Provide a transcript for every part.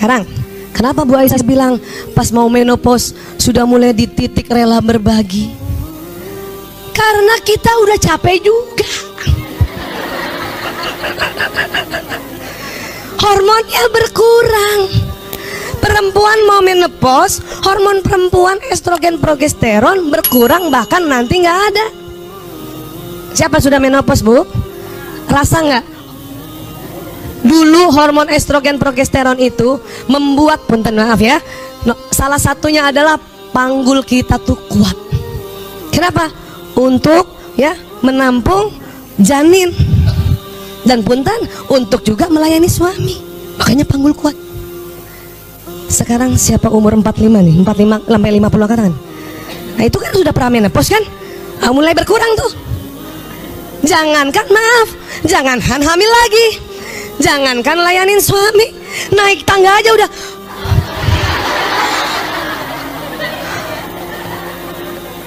Sekarang kenapa Bu Aisyah bilang pas mau menopause sudah mulai di titik rela berbagi? Karena kita udah capek juga. Hormonnya berkurang. Perempuan mau menopause, hormon perempuan estrogen progesteron berkurang, bahkan nanti nggak ada. Siapa sudah menopause, Bu? Rasa nggak? Dulu hormon estrogen progesteron itu membuat, punten maaf ya, salah satunya adalah panggul kita tuh kuat. Kenapa? Untuk ya menampung janin, dan punten untuk juga melayani suami. Makanya panggul kuat. Sekarang siapa umur 45 nih? 45 sampai 50 katakan. Nah itu kan sudah pramenopause kan? Mulai berkurang tuh. Jangankan maaf, jangankan hamil lagi, jangankan layanin suami, naik tangga aja udah.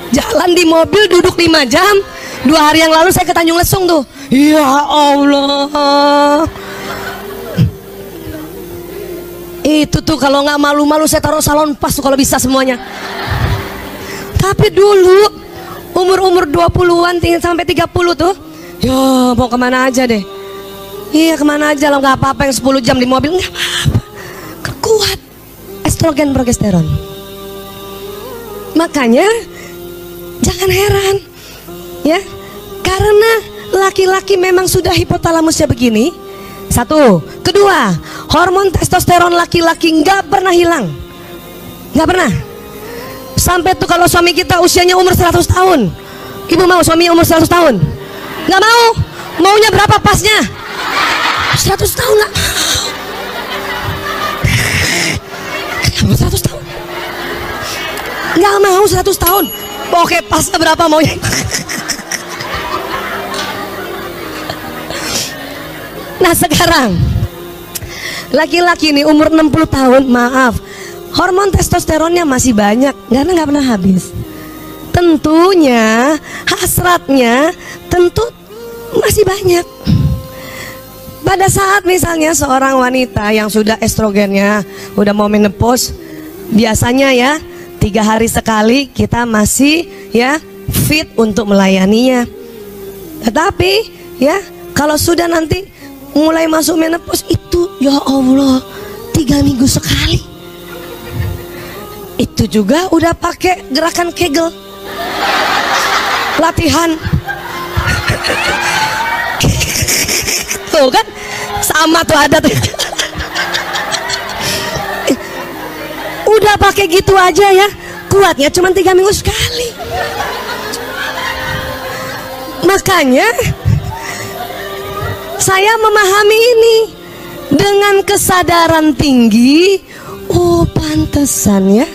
Jalan di mobil duduk 5 jam. 2 hari yang lalu saya ke Tanjung Lesung tuh. Ya Allah. Itu tuh kalau nggak malu-malu saya taruh salon pas tuh kalau bisa semuanya. Tapi dulu umur 20-an tinggal sampai 30 tuh, ya mau kemana aja deh. Iya kemana aja lah, nggak apa-apa yang 10 jam di mobil, nggak apa-apa. Kuat estrogen progesteron. Makanya jangan heran ya, karena laki-laki memang sudah hipotalamusnya begini. Satu, kedua, hormon testosteron laki-laki nggak pernah hilang, nggak pernah. Sampai tuh kalau suami kita usianya umur 100 tahun, ibu mau suami umur 100 tahun? Nggak mau. Maunya berapa pasnya? 100 tahun nggak mau. 100 tahun nggak mau. 100 tahun oke, pasnya berapa maunya? Nah sekarang laki-laki ini umur 60 tahun, maaf, hormon testosteronnya masih banyak karena nggak pernah habis. Tentunya hasratnya tentu masih banyak. Pada saat misalnya seorang wanita yang sudah estrogennya udah mau menopause, biasanya ya 3 hari sekali kita masih ya fit untuk melayaninya. Tetapi ya kalau sudah nanti mulai masuk menopause itu ya Allah 3 minggu sekali. Itu juga udah pakai gerakan Kegel, latihan. Tuh kan sama tuh ada tuh. Udah pakai gitu aja ya, kuatnya cuma 3 minggu sekali. Makanya saya memahami ini dengan kesadaran tinggi. Oh pantesan ya,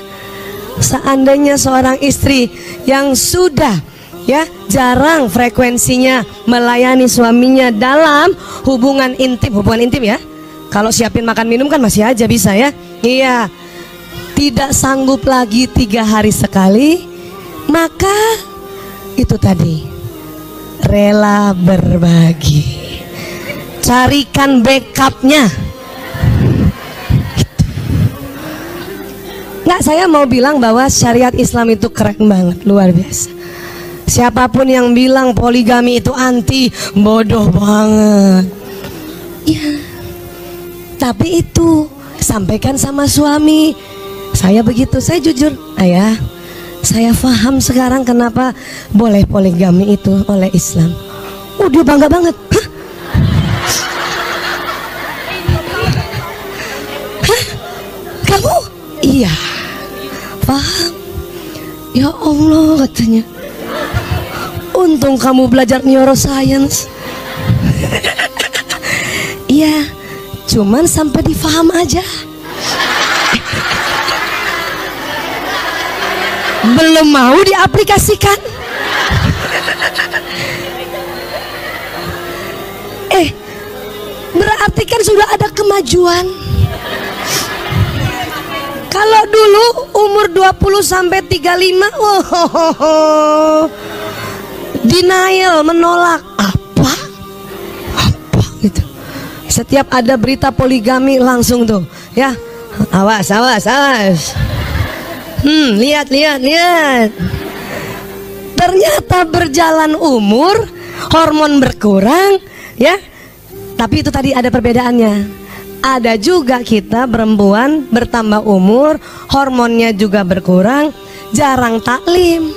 seandainya seorang istri yang sudah ya jarang frekuensinya melayani suaminya dalam hubungan intim ya, kalau siapin makan minum kan masih aja bisa ya, iya, tidak sanggup lagi 3 hari sekali, maka itu tadi rela berbagi. Carikan backupnya. Nggak, saya mau bilang bahwa syariat Islam itu keren banget, luar biasa. Siapapun yang bilang poligami itu anti, bodoh banget. Ya, tapi itu sampaikan sama suami. Saya begitu, saya jujur, ayah, saya paham sekarang kenapa boleh poligami itu oleh Islam. Oh dia bangga banget. Hah? Kamu? Iya, paham. Ya Allah katanya. Untung kamu belajar neuroscience. Iya, cuman sampai difaham aja. Belum mau diaplikasikan. Berarti kan sudah ada kemajuan. Kalau dulu umur 20 sampai 35, denial, menolak, apa gitu. Setiap ada berita poligami langsung tuh ya, Awas, awas, awas. Lihat, lihat, lihat. Ternyata berjalan umur, hormon berkurang, ya. Tapi itu tadi ada perbedaannya. Ada juga kita perempuan bertambah umur, hormonnya juga berkurang, jarang taklim.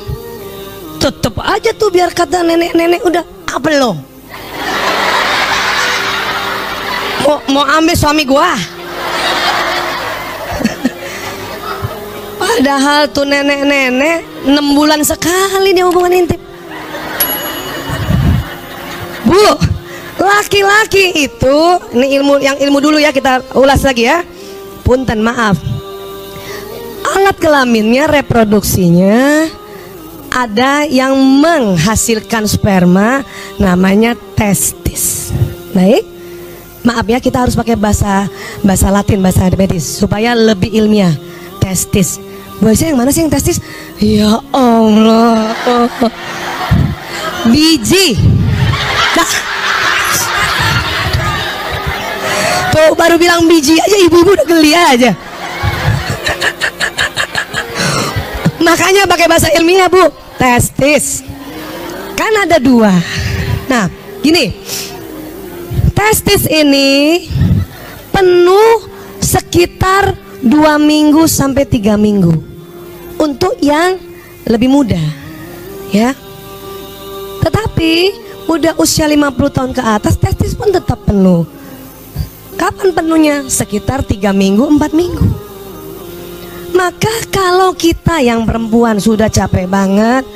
Tetep aja tuh biar kata nenek-nenek udah apa lo? Mau ambil suami gua. Padahal tuh nenek-nenek 6 bulan sekali dia hubungan intim. Bu, laki-laki itu, ini ilmu dulu ya, kita ulas lagi ya. Punten, maaf. Alat kelaminnya, reproduksinya ada yang menghasilkan sperma, namanya testis. Baik, maaf ya, kita harus pakai bahasa Latin, bahasa medis supaya lebih ilmiah. Testis. Bahasa yang mana sih yang testis? Ya Allah. Biji. Nah, tuh baru bilang biji aja ibu-ibu udah geli aja. Makanya pakai bahasa ilmiah, Bu. Testis. Kan ada 2. Nah, gini. Testis ini penuh sekitar 2 minggu sampai 3 minggu untuk yang lebih muda, ya. Tetapi udah usia 50 tahun ke atas, testis pun tetap penuh. Kapan penuhnya? Sekitar 3 minggu, 4 minggu. Maka kalau kita yang perempuan sudah capek banget,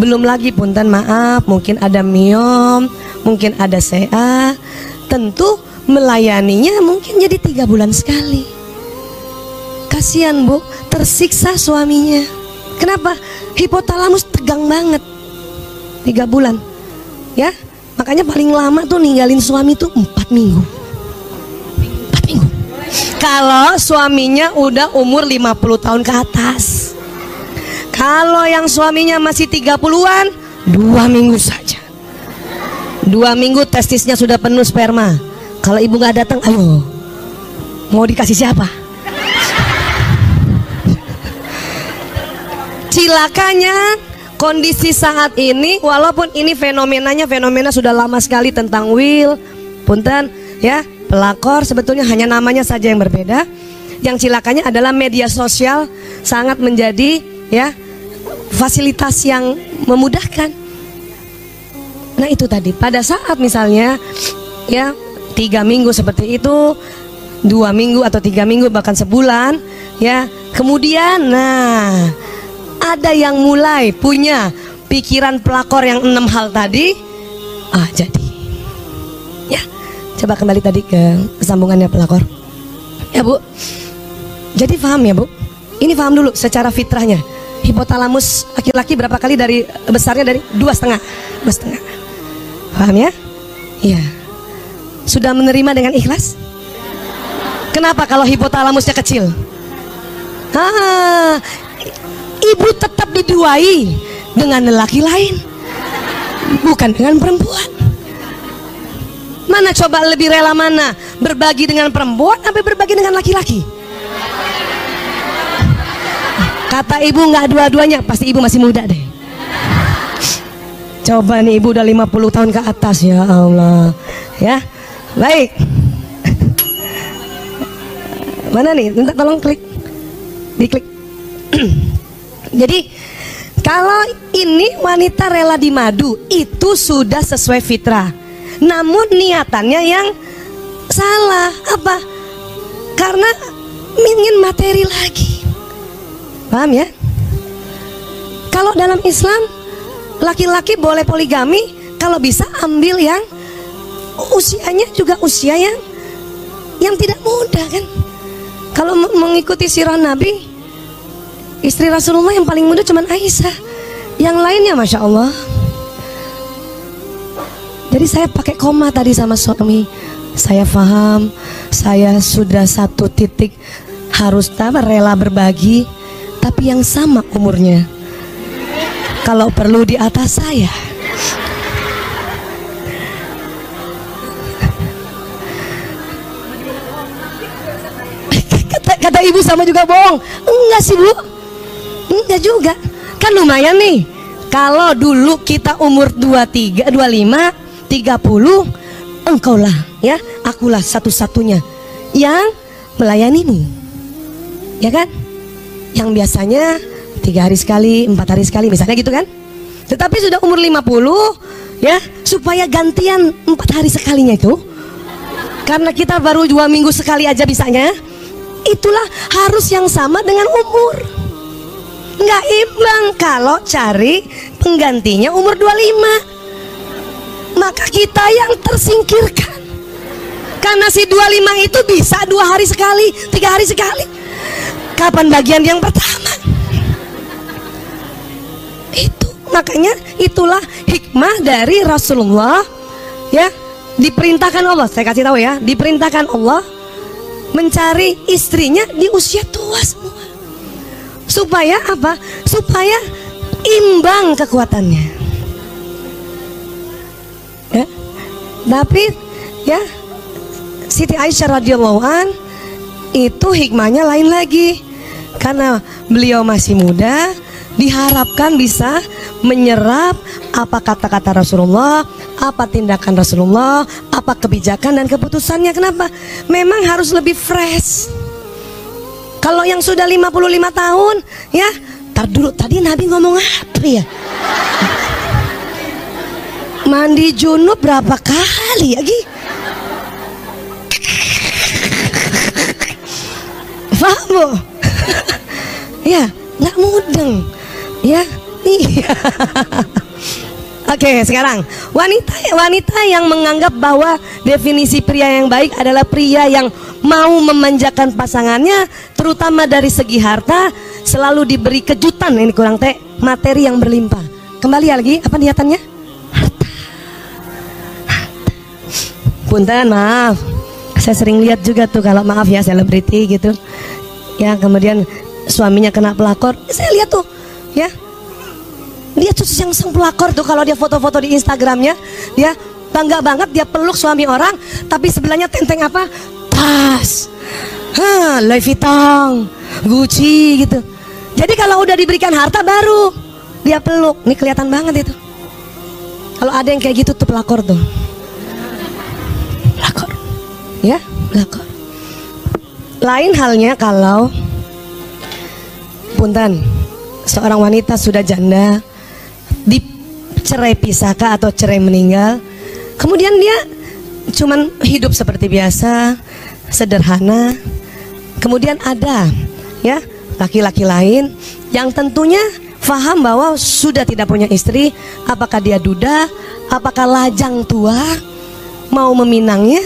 belum lagi punten maaf, mungkin ada miom, mungkin ada CA, tentu melayaninya mungkin jadi 3 bulan sekali. Kasihan Bu, tersiksa suaminya. Kenapa? Hipotalamus tegang banget 3 bulan, ya. Makanya paling lama tuh ninggalin suami tuh 4 minggu. 4 minggu. Kalau suaminya udah umur 50 tahun ke atas. Kalau yang suaminya masih 30-an, 2 minggu saja. 2 minggu testisnya sudah penuh sperma. Kalau ibu nggak datang, ayo, mau dikasih siapa? Cilakanya kondisi saat ini, walaupun ini fenomena sudah lama sekali tentang will, punten ya, pelakor, sebetulnya hanya namanya saja yang berbeda. Yang cilakanya adalah media sosial sangat menjadi ya fasilitas yang memudahkan. Nah itu tadi, pada saat misalnya ya 3 minggu seperti itu, 2 minggu atau 3 minggu bahkan sebulan ya, kemudian nah ada yang mulai punya pikiran pelakor yang 6 hal tadi, jadi ya, coba kembali tadi ke sambungannya pelakor ya Bu. Jadi paham ya Bu, ini paham dulu secara fitrahnya. Hipotalamus laki-laki berapa kali dari besarnya? Dari 2,5. Paham ya? Iya. Sudah menerima dengan ikhlas? Kenapa kalau hipotalamusnya kecil? Ibu tetap diduai dengan lelaki lain, bukan dengan perempuan. Mana coba lebih rela mana? Berbagi dengan perempuan atau berbagi dengan laki-laki? Kata ibu nggak dua-duanya, pasti ibu masih muda deh. Coba nih ibu udah 50 tahun ke atas, ya Allah. Ya, baik. Mana nih? Minta tolong klik, diklik. Jadi kalau ini wanita rela dimadu, itu sudah sesuai fitrah. Namun niatannya yang salah. Apa? Karena ingin materi lagi. Paham ya? Kalau dalam Islam laki-laki boleh poligami kalau bisa ambil yang usianya juga usia yang tidak muda kan. Kalau mengikuti sirah Nabi, istri Rasulullah yang paling muda cuman Aisyah, yang lainnya Masya Allah. Jadi saya pakai koma tadi sama suami. Saya paham, saya sudah 1 titik harus rela berbagi, tapi yang sama umurnya, kalau perlu di atas saya. Kata kata ibu sama juga bohong. Enggak sih Bu, enggak juga. Kan lumayan nih. Kalau dulu kita umur 23, 25, 30, engkaulah ya, akulah satu-satunya yang melayanimu, ya kan? Yang biasanya 3 hari sekali, 4 hari sekali misalnya gitu kan. Tetapi sudah umur 50 ya, supaya gantian 4 hari sekalinya itu, karena kita baru 2 minggu sekali aja bisanya, itulah harus yang sama dengan umur. Nggak imbang kalau cari penggantinya umur 25. Maka kita yang tersingkirkan, karena si 25 itu bisa 2 hari sekali, 3 hari sekali. Kapan bagian yang pertama? Itu makanya itulah hikmah dari Rasulullah ya, diperintahkan Allah, saya kasih tahu ya, diperintahkan Allah mencari istrinya di usia tua semua. Supaya apa? Supaya imbang kekuatannya ya. Tapi ya, Siti Aisyah radhiyallahu an itu hikmahnya lain lagi, karena beliau masih muda, diharapkan bisa menyerap apa kata-kata Rasulullah, apa tindakan Rasulullah, apa kebijakan dan keputusannya. Kenapa? Memang harus lebih fresh. Kalau yang sudah 55 tahun ya, tar dulu tadi Nabi ngomong apa ya? Mandi junub berapa kali lagi? Paham Bu? Ya, nggak mudeng ya. Iya. Oke, sekarang wanita yang menganggap bahwa definisi pria yang baik adalah pria yang mau memanjakan pasangannya, terutama dari segi harta, selalu diberi kejutan. Ini kurang teh, materi yang berlimpah. Kembali lagi, apa niatannya? Harta. Punten, maaf, saya sering lihat juga tuh, kalau maaf ya, selebriti gitu ya, kemudian suaminya kena pelakor, saya lihat tuh ya, dia tuh yang sang pelakor tuh, kalau dia foto-foto di Instagramnya, dia bangga banget, dia peluk suami orang, tapi sebelahnya tenteng apa? Tas, Louis Vuitton, Gucci gitu. Jadi kalau udah diberikan harta baru dia peluk, nih kelihatan banget itu. Kalau ada yang kayak gitu tuh pelakor tuh, pelakor ya, pelakor. Lain halnya kalau punten, seorang wanita sudah janda, dicerai pisahkah atau cerai meninggal, kemudian dia cuman hidup seperti biasa, sederhana. Kemudian ada ya laki-laki lain yang tentunya faham bahwa sudah tidak punya istri, apakah dia duda, apakah lajang tua, mau meminangnya.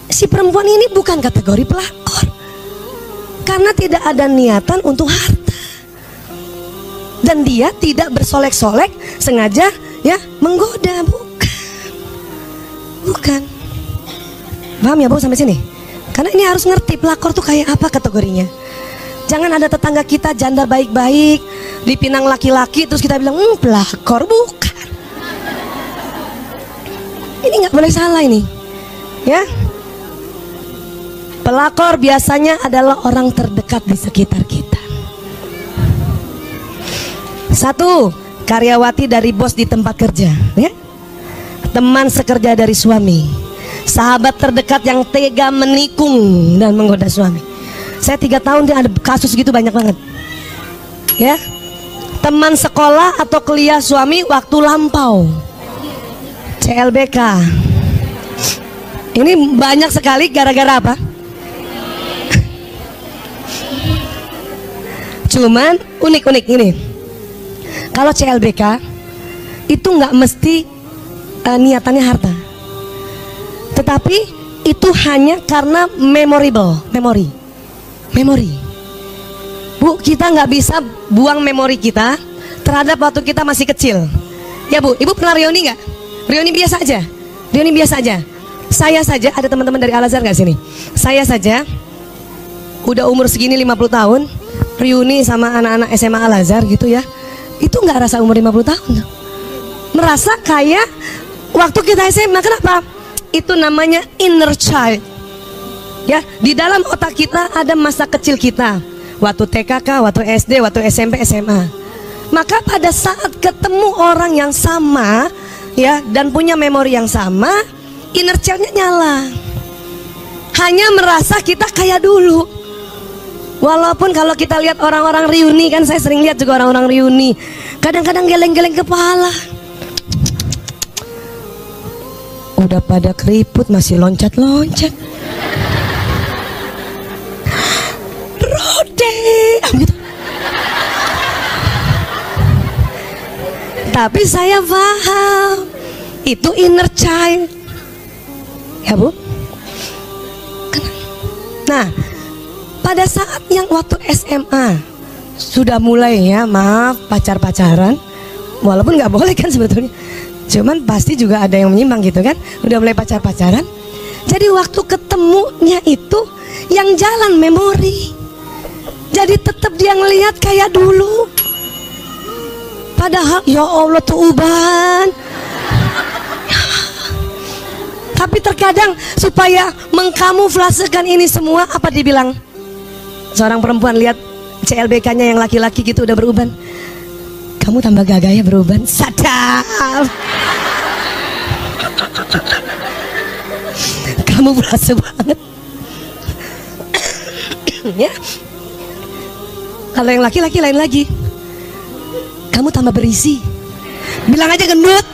Si perempuan ini bukan kategori pelakor, karena tidak ada niatan untuk harta, dan dia tidak bersolek-solek sengaja ya menggoda, bukan. Paham ya Bu sampai sini? Karena ini harus ngerti pelakor tuh kayak apa kategorinya. Jangan ada tetangga kita janda baik-baik dipinang laki-laki terus kita bilang pelakor, bukan. Ini nggak boleh salah ini ya. Pelakor biasanya adalah orang terdekat di sekitar kita. 1, karyawati dari bos di tempat kerja ya, teman sekerja dari suami, sahabat terdekat yang tega menikung dan menggoda suami. Saya 3 tahun dia ada kasus gitu banyak banget ya. Teman sekolah atau kuliah suami waktu lampau, CLBK. Ini banyak sekali gara-gara apa? Cuman unik-unik ini, kalau CLBK itu nggak mesti niatannya harta, tetapi itu hanya karena memori. Bu, kita nggak bisa buang memori kita terhadap waktu kita masih kecil ya Bu. Ibu pernah reuni nggak? Reuni biasa aja, reuni biasa aja. Saya saja, ada teman-teman dari Al-Azhar nggak sini? Saya saja udah umur segini 50 tahun reuni sama anak-anak SMA Al-Azhar gitu ya, itu nggak rasa umur 50 tahun, merasa kayak waktu kita SMA. Kenapa? Itu namanya inner child. Ya, di dalam otak kita ada masa kecil kita, waktu TKK, waktu SD, waktu SMP, SMA. Maka pada saat ketemu orang yang sama, ya, dan punya memori yang sama, inner child-nya nyala. Hanya merasa kita kayak dulu. Walaupun kalau kita lihat orang-orang reuni, kan saya sering lihat juga orang-orang reuni, kadang-kadang geleng-geleng kepala. Udah pada keriput masih loncat-loncat. Rode gitu. Tapi saya paham itu inner child, ya Bu. Nah, pada saat yang waktu SMA sudah mulai, ya maaf, pacar-pacaran, walaupun nggak boleh kan sebetulnya, cuman pasti juga ada yang menyimpang gitu kan, udah mulai pacar-pacaran. Jadi waktu ketemunya itu yang jalan memori. Jadi tetap dia ngelihat kayak dulu. Padahal ya Allah tuh uban. Tapi terkadang supaya mengkamuflasekan ini semua, apa dibilang? Seorang perempuan lihat CLBK-nya yang laki-laki gitu udah beruban. Kamu tambah gagah ya beruban. Sadap. Kamu berasa banget. Ya. Kalau yang laki-laki lain lagi. Kamu tambah berisi. Bilang aja gendut.